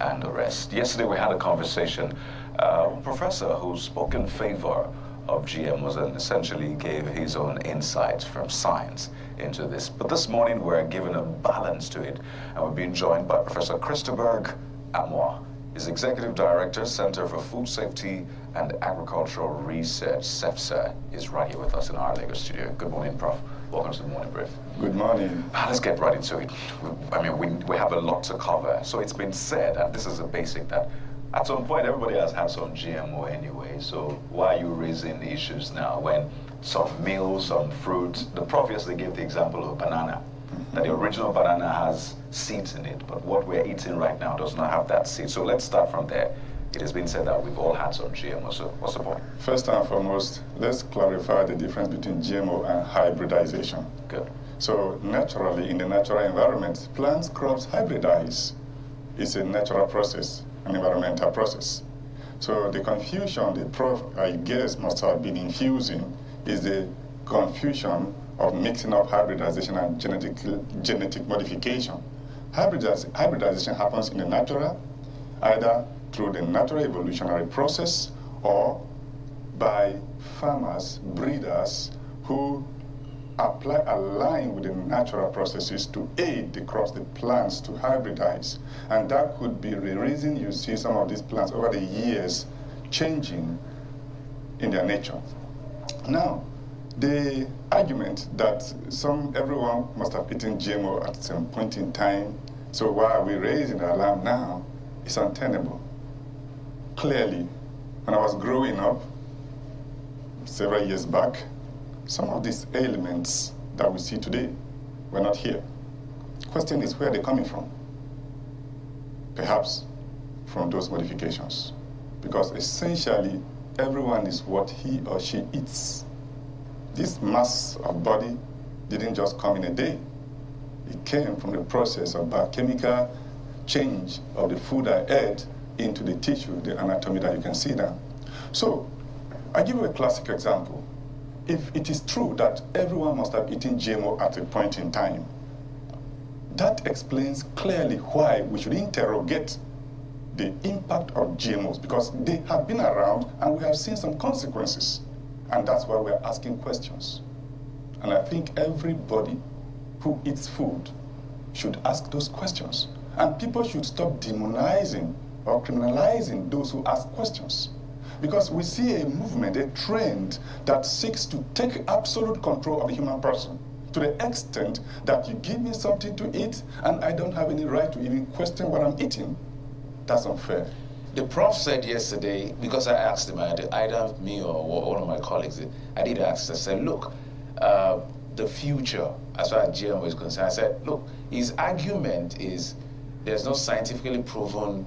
and the rest. Yesterday we had a conversation, a professor who spoke in favor of GMOs and essentially gave his own insights from science into this. But this morning we're given a balance to it, and we're being joined by Professor Qrissturberg Amua. He's Executive Director, Center for Food Safety and Agricultural Research, CEFSAR, is right here with us in our Lagos studio. Good morning, Prof. Welcome to the Morning Brief. Good morning. Let's get right into it. I mean, we have a lot to cover. So it's been said, and this is a basic, that at some point everybody has had some GMO anyway. So why are you raising issues now when some meals, some fruit, the Prof yesterday gave the example of banana, that the original banana has seeds in it, but what we're eating right now does not have that seed. So let's start from there. It has been said that we've all had some GMO, so what's the point? First and foremost, let's clarify the difference between GMO and hybridization. Good. So naturally, in the natural environment, plants, crops hybridize. It's a natural process, an environmental process. So the confusion the Prof, I guess, must have been infusing is the confusion of mixing up hybridization and genetic modification. Hybridization happens in the natural, either through the natural evolutionary process or by farmers, breeders, who align with the natural processes to aid the crops, the plants to hybridize. And that could be the reason you see some of these plants over the years changing in their nature. Now, the argument that everyone must have eaten GMO at some point in time, so why are we raising the alarm now, is untenable. Clearly, when I was growing up, several years back, some of these elements that we see today were not here. The question is, where are they coming from? Perhaps from those modifications. Because essentially, everyone is what he or she eats. This mass of body didn't just come in a day. It came from the process of biochemical change of the food I ate into the tissue, the anatomy that you can see now. So, I give you a classic example. If it is true that everyone must have eaten GMO at a point in time, that explains clearly why we should interrogate the impact of GMOs, because they have been around and we have seen some consequences. And that's why we're asking questions. And I think everybody who eats food should ask those questions. And people should stop demonizing or criminalizing those who ask questions. Because we see a movement, a trend that seeks to take absolute control of the human person to the extent that you give me something to eat and I don't have any right to even question what I'm eating. That's unfair. The Prof said yesterday, because I asked him, either me or one of my colleagues, I did ask, I said, look, the future, as far as GMO is concerned, I said, look, his argument is there's no scientifically proven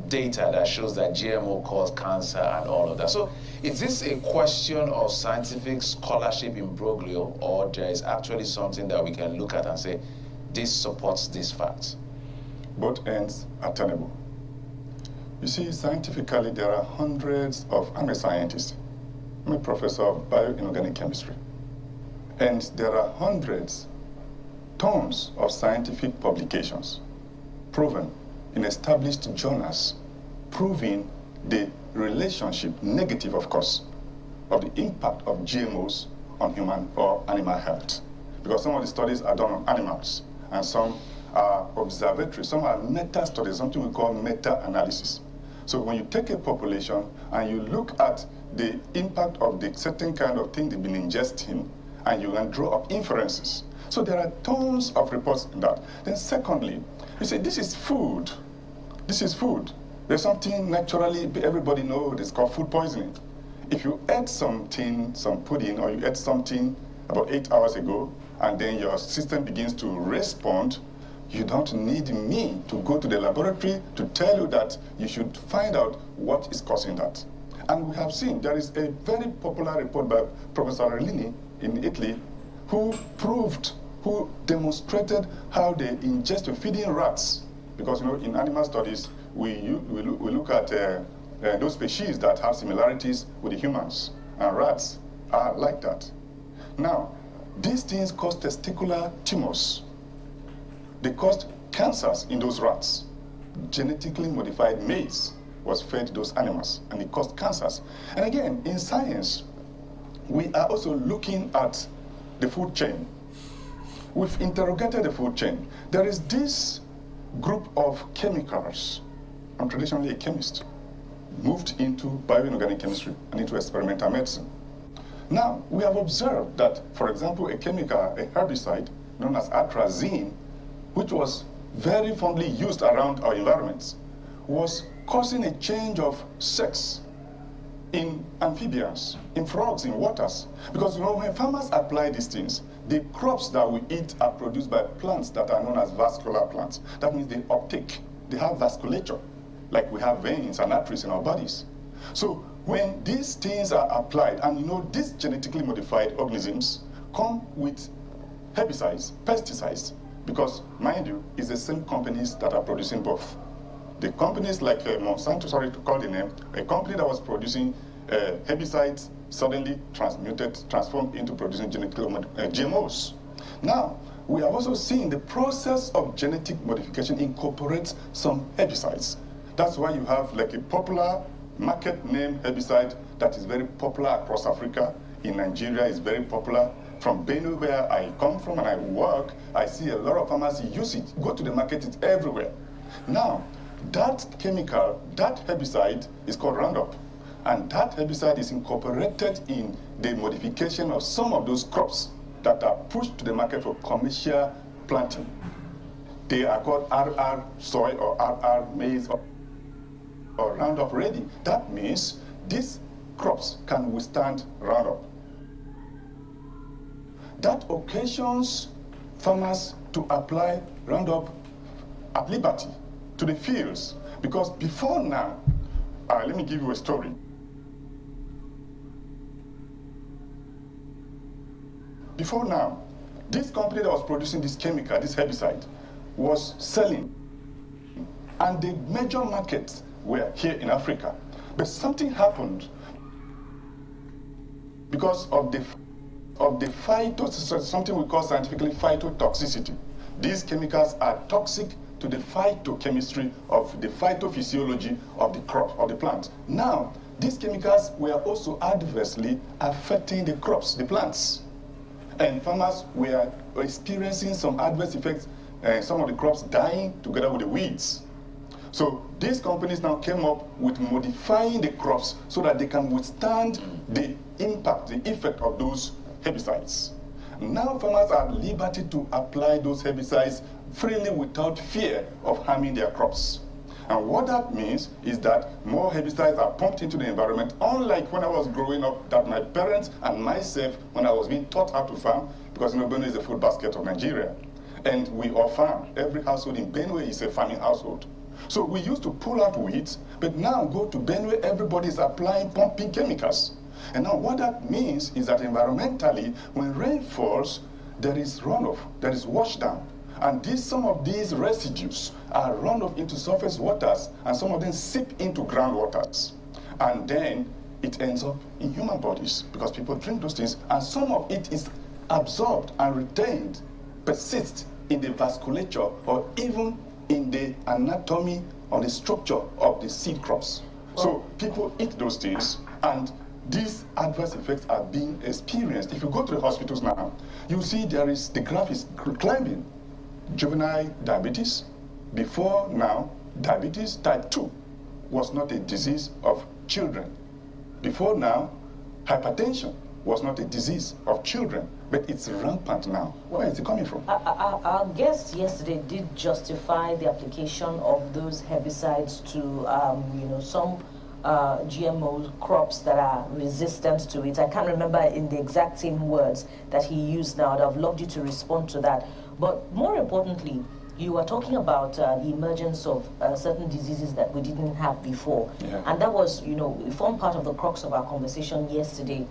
data that shows that GMO cause cancer and all of that. So is this a question of scientific scholarship imbroglio, or there is actually something that we can look at and say, this supports these facts? Both ends are tenable. You see, scientifically, there are hundreds of, I'm a scientist. I'm a professor of bioinorganic chemistry. And there are hundreds, tons of scientific publications proven in established journals, proving the relationship, negative of course, of the impact of GMOs on human or animal health. Because some of the studies are done on animals, and some are observatory, some are meta-studies, something we call meta-analysis. So when you take a population and you look at the impact of the certain kind of thing they've been ingesting, and you can draw up inferences. So there are tons of reports in that. Then secondly, you say this is food. This is food. There's something naturally everybody knows, it's called food poisoning. If you ate something, some pudding, or you ate something about 8 hours ago, and then your system begins to respond, you don't need me to go to the laboratory to tell you that you should find out what is causing that. And we have seen, there is a very popular report by Professor Rini in Italy who demonstrated how they ingest feeding rats. Because in animal studies, we look at those species that have similarities with the humans, and rats are like that. Now, these things cause testicular tumors. They caused cancers in those rats. genetically modified maize was fed those animals, and it caused cancers. And again, in science, we are also looking at the food chain. We've interrogated the food chain. There is this group of chemicals. I'm traditionally a chemist, moved into bioinorganic chemistry and into experimental medicine. Now, we have observed that, for example, a chemical, a herbicide known as atrazine, which was very fondly used around our environments, was causing a change of sex in amphibians, in frogs, in waters. Because when farmers apply these things, the crops that we eat are produced by plants that are known as vascular plants. That means they uptake, they have vasculature, like we have veins and arteries in our bodies. So when these things are applied, and these genetically modified organisms come with herbicides, pesticides, because mind you, it's the same companies that are producing both. The companies like Monsanto, sorry to call the name, a company that was producing herbicides suddenly transformed into producing GMOs. Now, we have also seen the process of genetic modification incorporates some herbicides. That's why you have like a popular market name herbicide that is very popular across Africa. In Nigeria, it's very popular. From Benue, where I come from and I work, I see a lot of farmers use it. Go to the market, it's everywhere. Now, that chemical, that herbicide is called Roundup. And that herbicide is incorporated in the modification of some of those crops that are pushed to the market for commercial planting. They are called RR soy or RR maize or Roundup ready. That means these crops can withstand Roundup. That occasions farmers to apply Roundup at liberty to the fields. Because before now, let me give you a story. Before now, this company that was producing this chemical, this herbicide, was selling. And the major markets were here in Africa. But something happened because of the something we call scientifically phytotoxicity. These chemicals are toxic to the phytochemistry of the phytophysiology of the crop, of the plant. Now, these chemicals were also adversely affecting the crops, the plants. And farmers were experiencing some adverse effects, some of the crops dying together with the weeds. So these companies now came up with modifying the crops so that they can withstand the impact, the effect of those herbicides. Now farmers are at liberty to apply those herbicides freely without fear of harming their crops. And what that means is that more herbicides are pumped into the environment, unlike when I was growing up, that my parents and myself, when I was being taught how to farm, because Benue is the food basket of Nigeria. And we all farm. Every household in Benue is a farming household. So we used to pull out weeds, but now go to Benue, everybody is applying, pumping chemicals. And now what that means is that environmentally, when rain falls, there is runoff, there is washdown. And some of these residues are run off into surface waters, and some of them seep into groundwaters. And then it ends up in human bodies because people drink those things, and some of it is absorbed and retained, persists in the vasculature or even in the anatomy or the structure of the seed crops. So people eat those things, and these adverse effects are being experienced. If you go to the hospitals now, you see the graph is climbing. Juvenile diabetes. Before now, diabetes type 2 was not a disease of children. Before now, hypertension was not a disease of children, but it's rampant now. Where is it coming from? Our guest yesterday did justify the application of those herbicides to, some GMO crops that are resistant to it. I can't remember in the exact same words that he used now. I'd have loved you to respond to that. But more importantly, you were talking about the emergence of certain diseases that we didn't have before. Yeah. And that was, it formed part of the crux of our conversation yesterday.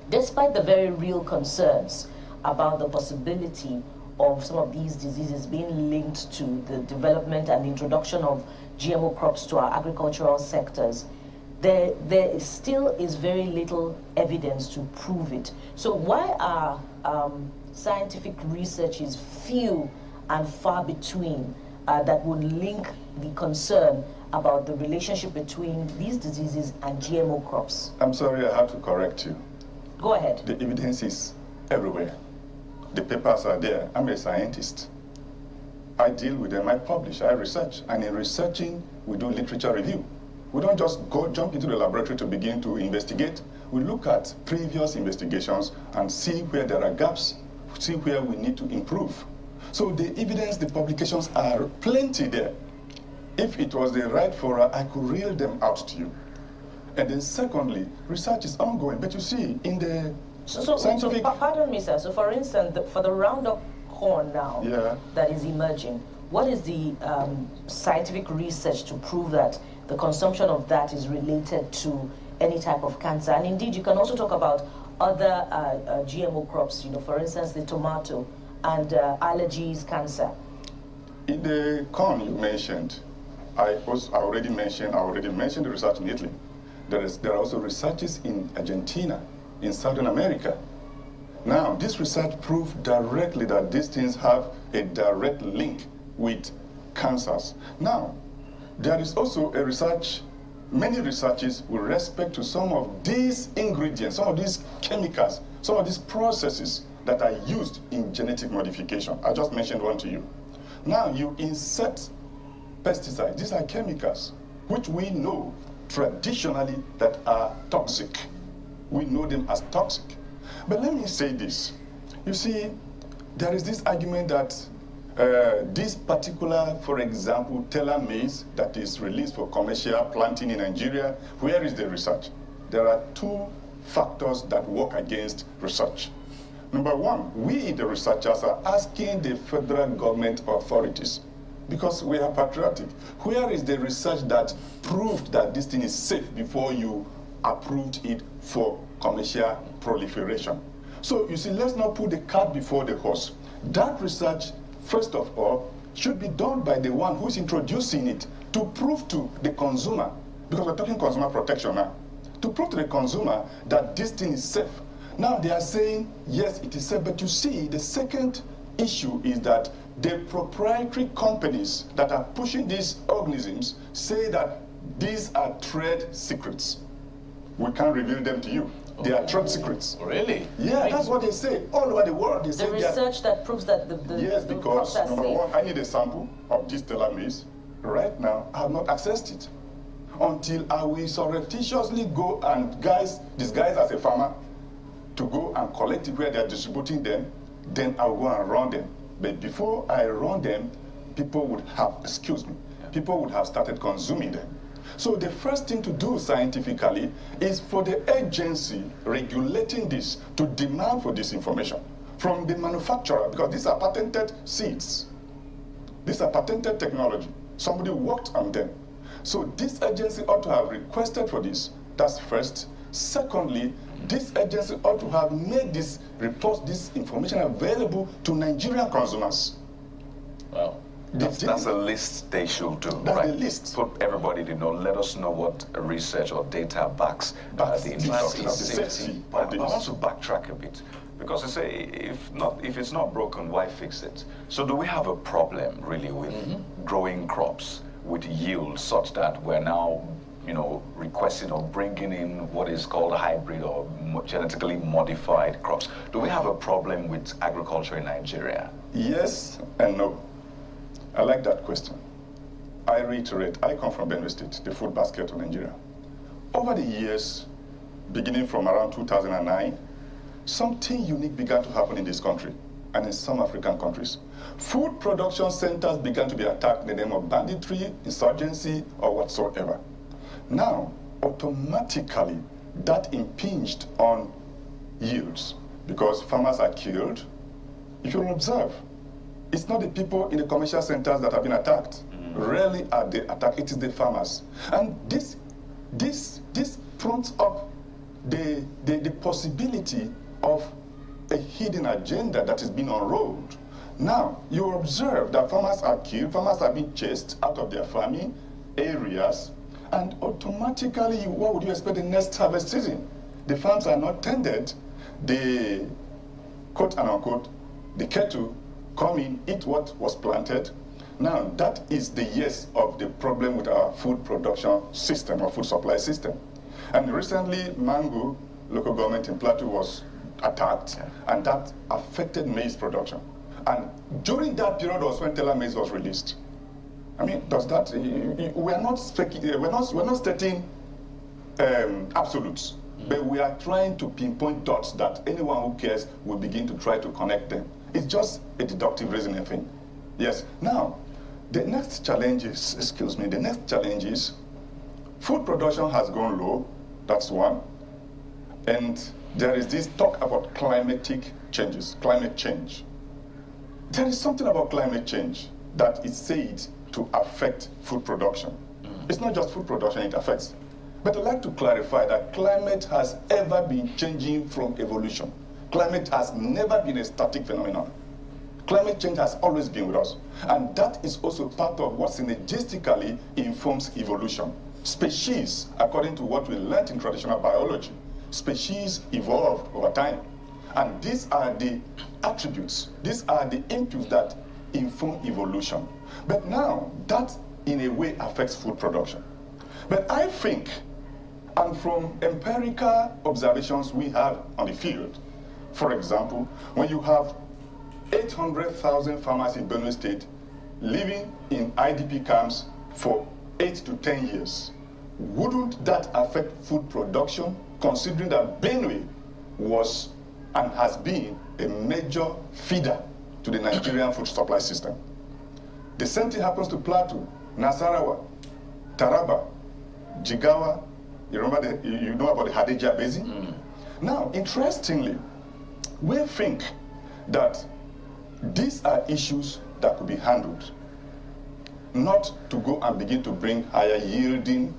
Despite the very real concerns about the possibility of some of these diseases being linked to the development and introduction of GMO crops to our agricultural sectors, there still is very little evidence to prove it. So why are scientific research is few and far between that would link the concern about the relationship between these diseases and GMO crops? I'm sorry, I have to correct you. Go ahead. The evidence is everywhere. The papers are there. I'm a scientist. I deal with them, I publish, I research. And in researching, we do literature review. We don't just jump into the laboratory to begin to investigate. We look at previous investigations and see where there are gaps, see where we need to improve. So the evidence, the publications are plenty there. If it was the right forum, I could reel them out to you. And then secondly, research is ongoing. But you see, in the scientific... Pardon me, sir. So for instance, for the Roundup corn now that is emerging, what is the scientific research to prove that the consumption of that is related to any type of cancer? And indeed, you can also talk about other GMO crops, for instance, the tomato and allergies, cancer. In the corn you mentioned, I already mentioned the research in Italy. There are also researches in Argentina, in Southern America. Now, this research proved directly that these things have a direct link with cancers. Now, there is also many researches with respect to some of these ingredients, some of these chemicals, some of these processes that are used in genetic modification. I just mentioned one to you. Now, you insert pesticides. These are chemicals which we know traditionally that are toxic. We know them as toxic. But let me say this. You see, there is this argument that this particular, for example, teller maize that is released for commercial planting in Nigeria, where is the research? There are two factors that work against research. Number one, we, the researchers, are asking the federal government authorities, because we are patriotic, where is the research that proved that this thing is safe before you approved it for commercial proliferation? So you see, let's not put the cart before the horse. That research, first of all, should be done by the one who's introducing it to prove to the consumer, because we're talking consumer protection now, to prove to the consumer that this thing is safe. Now they are saying, yes, it is safe, but you see, the second issue is that the proprietary companies that are pushing these organisms say that these are trade secrets. We can't reveal them to you. They are trade secrets. Really? Yeah, that's what they say. All over the world, they say the research that proves that yes, the because, crops are number safe. one, I need a sample of this teller maize. Right now, I have not accessed it. Until I will surreptitiously go and disguise as a farmer, to go and collect it where they are distributing them, then I'll go and run them. But before I run them, people would have, people would have started consuming them. So the first thing to do scientifically is for the agency regulating this to demand for this information from the manufacturer, because these are patented seeds. These are patented technology. Somebody worked on them. So this agency ought to have requested for this. That's first. Secondly, this agency ought to have made this report, this information available to Nigerian consumers. Wow. That's a list they should do. That's right? the list. For everybody to know, let us know what research or data backs the introduction of the safety. But I want to backtrack a bit, because I say, if it's not broken, why fix it? So do we have a problem really with growing crops with yield such that we're now requesting or bringing in what is called hybrid or genetically modified crops? Do we have a problem with agriculture in Nigeria? Yes and no. I like that question. I reiterate, I come from Benue State, the food basket of Nigeria. Over the years, beginning from around 2009, something unique began to happen in this country and in some African countries. Food production centers began to be attacked in the name of banditry, insurgency, or whatsoever. Now, automatically, that impinged on yields because farmers are killed. If you observe, it's not the people in the commercial centers that have been attacked. Rarely are they attacked, it is the farmers. And this prompts up the possibility of a hidden agenda that is being unrolled. Now, you observe that farmers are killed, farmers are being chased out of their farming areas, and automatically, what would you expect the next harvest season? The farms are not tended. The quote and unquote, the cattle come in, eat what was planted. Now, that is the yes of the problem with our food production system or food supply system. And recently, Mango, local government in Plateau, was attacked, and that affected maize production. And during that period was when Teller maize was released. I mean, does that, we're not stating absolutes, but we are trying to pinpoint dots that anyone who cares will begin to try to connect them. It's just a deductive reasoning thing. Yes. Now, the next challenge is, food production has gone low. That's one. And there is this talk about climatic changes, climate change. There is something about climate change that is said to affect food production. It's not just food production it affects. But I'd like to clarify that climate has ever been changing from evolution. Climate has never been a static phenomenon. Climate change has always been with us. And that is also part of what synergistically informs evolution. Species, according to what we learned in traditional biology, species evolve over time. And these are the attributes, these are the inputs that inform evolution. But now, that in a way affects food production. But I think, and from empirical observations we have on the field, for example, when you have 800,000 farmers in Benue State living in IDP camps for 8 to 10 years, wouldn't that affect food production, considering that Benue was and has been a major feeder to the Nigerian food supply system? The same thing happens to Plateau, Nasarawa, Taraba, Jigawa. You know about the Hadejia Basin? Now, interestingly, we think that these are issues that could be handled, not to go and begin to bring higher yielding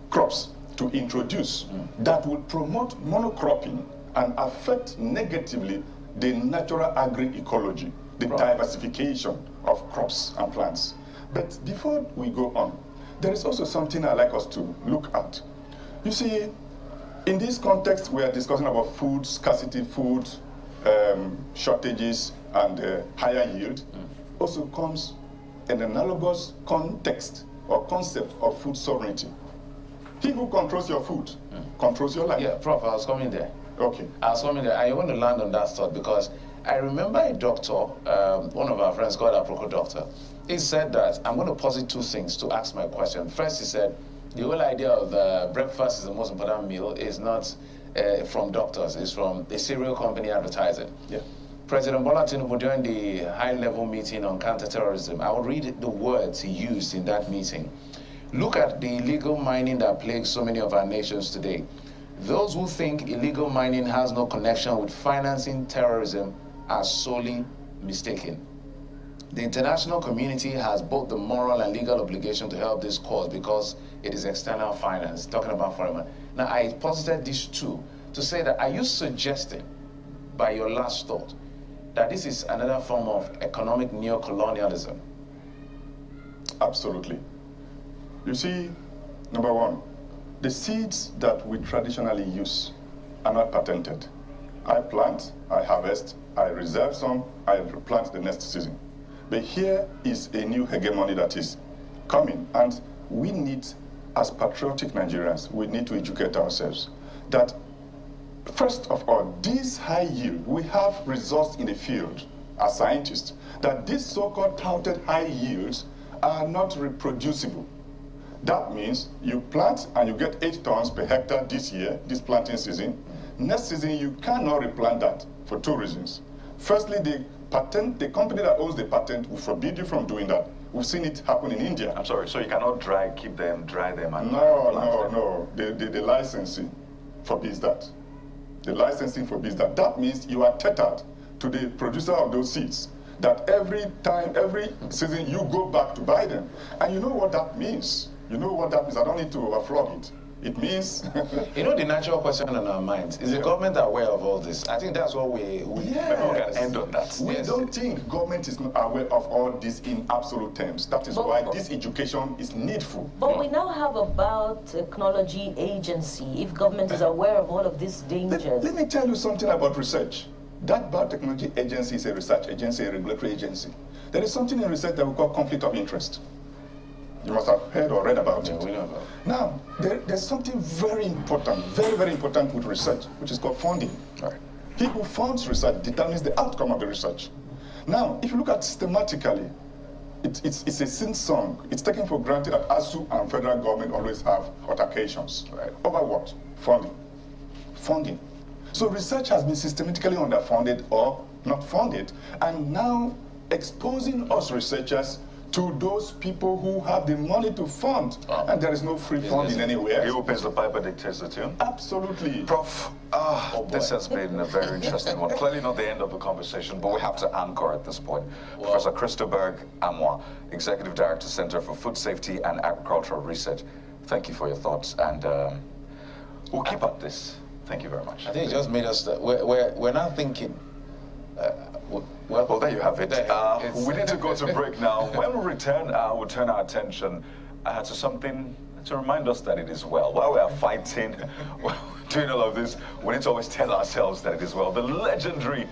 crops to introduce that would promote monocropping and affect negatively the natural agroecology, the diversification of crops and plants. But before we go on, there is also something I'd like us to look at. You see, in this context, we are discussing about food scarcity, food shortages, and higher yield. Also comes an analogous context or concept of food sovereignty. He who controls your food controls your life. Yeah, Prof, I was coming there. Okay. I was coming there. I want to land on that thought because I remember a doctor, one of our friends called a Aproko doctor. He said that, I'm going to posit two things to ask my question. First, he said, the whole idea of breakfast is the most important meal is not from doctors, it's from a cereal company advertising. Yeah. President Bola Tinubu, during the high-level meeting on counterterrorism, I will read the words he used in that meeting. Look at the illegal mining that plagues so many of our nations today. Those who think illegal mining has no connection with financing terrorism are sorely mistaken. The international community has both the moral and legal obligation to help this cause because it is external finance, talking about foreign. Now, I posited these two to say that, are you suggesting, by your last thought, that this is another form of economic neocolonialism? Absolutely. You see, number one, the seeds that we traditionally use are not patented. I plant, I harvest, I reserve some, I replant the next season. But here is a new hegemony that is coming, and we need, as patriotic Nigerians, we need to educate ourselves that, first of all, this high yield, we have results in the field as scientists, that these so-called touted high yields are not reproducible. That means you plant and you get 8 tons per hectare this year, this planting season. Next season, you cannot replant that for 2 reasons. Firstly, the company that owns the patent will forbid you from doing that. We've seen it happen in India. I'm sorry, so you cannot dry them, and No. The licensing forbids that. The licensing forbids that. That means you are tethered to the producer of those seeds, that every season you go back to buy them. And you know what that means? I don't need to overflog it. It means... You know, the natural question on our minds, is the government aware of all this? I think that's what we yes. end on that. We don't think government is not aware of all this in absolute terms. That is why this education is needful. But we now have a biotechnology agency, if government is aware of all of these dangers. Let me tell you something about research. That biotechnology agency is a research agency, a regulatory agency. There is something in research that we call conflict of interest. You must have heard or read about it. We know about it. Now, there's something very important, very, very important with research, which is called funding. Right. He who funds research determines the outcome of the research. Now, if you look at systematically, it's a sin song. It's taken for granted that ASU and federal government always have altercations. Right. Over what? Funding. Funding. So research has been systematically underfunded or not funded, and now exposing us researchers to those people who have the money to fund, and there is no free funding anywhere. He who pays the piper dictates the tune. Absolutely. Prof, this has been a very interesting one. Clearly not the end of the conversation, but we have to anchor at this point. Professor Qrissturberg Amua, Executive Director, Center for Food Safety and Agricultural Research. Thank you for your thoughts, and we'll keep up this. Thank you very much. I think it just made us, we're now thinking, well, there you have it. It's- We need to go to break now. When we return, we'll turn our attention to something to remind us that it is well. While we are fighting, doing all of this, we need to always tell ourselves that it is well. The legendary